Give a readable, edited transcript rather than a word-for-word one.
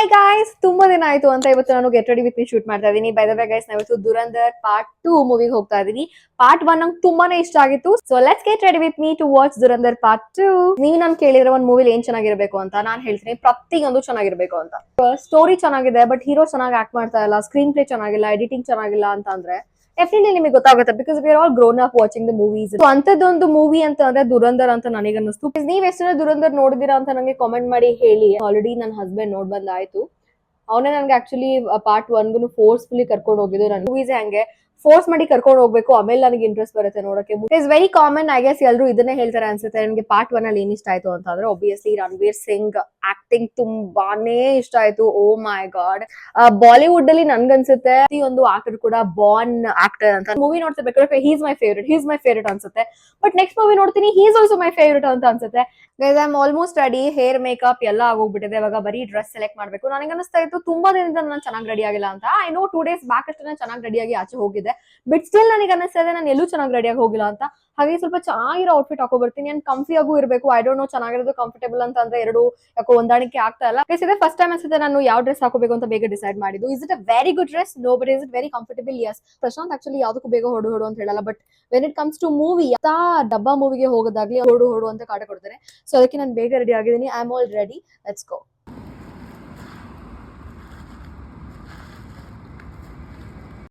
Hi guys, ತುಂಬಾ ದಿನ ಆಯ್ತು ಅಂತ ಇವತ್ತು ನಾನು get ready with me shoot ಮಾಡ್ತಾ ಇದೀನಿ. ಬೈ ದ ವೇ ಗೈಸ್, ನಾವಿತ್ತು ದುರಂಧರ್ ಪಾರ್ಟ್ 2 ಮೂವಿಗೆ ಹೋಗ್ತಾ ಇದೀನಿ. ಪಾರ್ಟ್ 1 ನಂಗೆ ತುಂಬಾನೇ ಇಷ್ಟ ಆಗಿತ್ತು. So let's get ready with me to watch Dhurandhar part 2. ನೀವು ನನ್ ಕೇಳಿದ್ರೆ ಒಂದ್ ಮೂವಿಲಿ ಏನ್ ಚೆನ್ನಾಗಿರ್ಬೇಕು ಅಂತ ನಾನು ಹೇಳ್ತೀನಿ, ಪ್ರತಿಯೊಂದು ಚೆನ್ನಾಗಿರ್ಬೇಕು ಅಂತ. ಸ್ಟೋರಿ ಚೆನ್ನಾಗಿದೆ, ಬಟ್ ಹೀರೋ ಚೆನ್ನಾಗಿ ಆಕ್ಟ್ ಮಾಡ್ತಾ ಇಲ್ಲ, ಸ್ಕ್ರೀನ್ ಪ್ಲೇ ಚೆನ್ನಾಗಿಲ್ಲ, ಎಡಿಟಿಂಗ್ ಚೆನ್ನಾಗಿಲ್ಲ ಅಂತ ಅಂದ್ರೆ ಡೆಫಿನೆಟ್ಲಿ ನಿಮಗೆ ಗೊತ್ತಾಗುತ್ತೆ. Because we are all grown up watching the movies. So ಅಂತದೊಂದು ಮೂವಿ ಅಂತ ಅಂದ್ರೆ ದುರಂಧರ್ ಅಂತ ನನಗೆ ಅನ್ನಿಸ್ತು. ನೀವ್ ಎಷ್ಟು ದುರಂಧರ್ ನೋಡಿದಿರಾ ಅಂತ ನಂಗೆ ಕಾಮೆಂಟ್ ಮಾಡಿ ಹೇಳಿ. ಆಲ್ರೆಡಿ ನನ್ನ ಹಸ್ಬೆಂಡ್ ನೋಡ್ ಬಂದಾಯ್ತು. ಅವನೇ ನನ್ಗೆ ಆಕ್ಚುಲಿ ಪಾರ್ಟ್ 1 ಫೋರ್ಸ್ಫುಲಿ ಕರ್ಕೊಂಡು ಹೋಗಿದ್ದು. ನನ್ನ ಮೂವೀಸ್ ಹಂಗೆ ಫೋರ್ಸ್ ಮಾಡಿ ಕರ್ಕೊಂಡು ಹೋಗ್ಬೇಕು, ಆಮೇಲೆ ನನಗೆ ಇಂಟ್ರೆಸ್ಟ್ ಬರುತ್ತೆ ನೋಡಕ್ಕೆ. Is very common, I guess ಎಲ್ಲರೂ ಇದನ್ನೇ ಹೇಳ್ತಾರೆ ಅನ್ಸುತ್ತೆ. ನನಗೆ ಪಾರ್ಟ್ 1 ಅಲ್ಲಿ ಏನ್ ಇಷ್ಟ ಆಯ್ತು ಅಂತ ಅಂದ್ರೆ ಒಬ್ವಿಯಸ್ಲಿ ರಣವೀರ್ ಸಿಂಗ್ ಆಕ್ಟಿಂಗ್ ತುಂಬಾನೇ ಇಷ್ಟ ಆಯ್ತು. ಓ ಮೈ ಗಾಡ್, ಬಾಲಿವುಡ್ ಅಲ್ಲಿ ನನ್ಗನ್ಸುತ್ತೆ ಒಂದು ಆಕ್ಟರ್ ಕೂಡ ಬಾರ್ನ್ ಆಕ್ಟರ್ ಅಂತ. ಮೂವಿ ನೋಡ್ತಿರ್ಬೇಕಾದ್ರೆ ಹೀಸ್ ಮೈ ಫೇವ್ರೇಟ್ ಅನ್ಸುತ್ತೆ. ಬಟ್ ನೆಕ್ಸ್ಟ್ ಮೂವಿ ನೋಡ್ತೀನಿ, ಹೀಸ್ ಆಲ್ಸೋ ಮೈ ಫೇವ್ರೇಟ್ ಅಂತ ಅನ್ಸುತ್ತೆ. Guys, I am almost ready. Hair makeup ಎಲ್ಲ ಆಗೋಗ್ಬಿಟ್ಟಿದೆ. ಇವಾಗ ಬರೀ ಡ್ರೆಸ್ ಸೆಲೆಕ್ಟ್ ಮಾಡ್ಬೇಕು. ನನಗೆ ಅನಿಸ್ತಾ ಇತ್ತು ತುಂಬಾ ದಿನದಿಂದ ನಾನು ಚೆನ್ನಾಗಿ ರೆಡಿ ಆಗಿಲ್ಲ ಅಂತ. ಐ ನೋ 2 days ಬ್ಯಾಕ್ ಅಷ್ಟೇ ನಾನು ಚೆನ್ನಾಗಿ ರೆಡಿಯಾಗಿ ಆಚೆ ಹೋಗಿದ್ದೆ. ಬಟ್ ಸ್ಟಿಲ್ ನನಗೆ ಅನಿಸ್ತಾ ಇದೆ ನಾನು ಎಲ್ಲೂ ಚೆನ್ನಾಗಿ ರೆಡಿಯಾಗಿ ಹೋಗಿಲ್ಲ ಅಂತ. ಹಾಗೆ ಸ್ವಲ್ಪ ಚೆನ್ನಾಗಿರೋ ಔಟ್ಫಿಟ್ ಹಾಕೋ ಬರ್ತೀನಿ. ನಾನು ಕಂಫಿ ಆಗು ಇರಬೇಕು. ಐ ಡೋಂಟ್ ನೋ, ಚೆನ್ನಾಗಿರೋದು ಕಂಫರ್ಟೇಬಲ್ ಅಂತ ಅಂದ್ರೆ ಎರಡು ಯಾಕೋ ಹೊಂದಾಣಿಕೆ ಆಗ್ತಾ ಇಲ್ಲ. ಇದೆ ಫಸ್ಟ್ ಟೈಮ್ ಅನ್ಸುತ್ತೆ ನಾನು ಯಾವ ಡ್ರೆಸ್ ಹಾಕೋಬೇಕು ಅಂತ ಬೇಗ ಡಿಸೈಡ್ ಮಾಡಿದ್ದು. Is it a very good dress? No, but is it very comfortable? Yes. Prashanth actually ಯಾವ್ದಕ್ಕೂ ಬೇಗ ಹೊಡು ಅಂತ ಹೇಳಲ್ಲ, but when it comes to movie, ಡಬ್ಬಾ ಮೂವಿಗೆ ಹೋಗೋದಾಗ್ಲಿ ಹೊಡು ಅಂತ ಕಾಟ ಕೊಡ್ತಾರೆ. ಸೊ ಅದಕ್ಕೆ ನಾನು ಬೇಗ ರೆಡಿ ಆಗಿದ್ದೀನಿ. I am all ready. Let's go.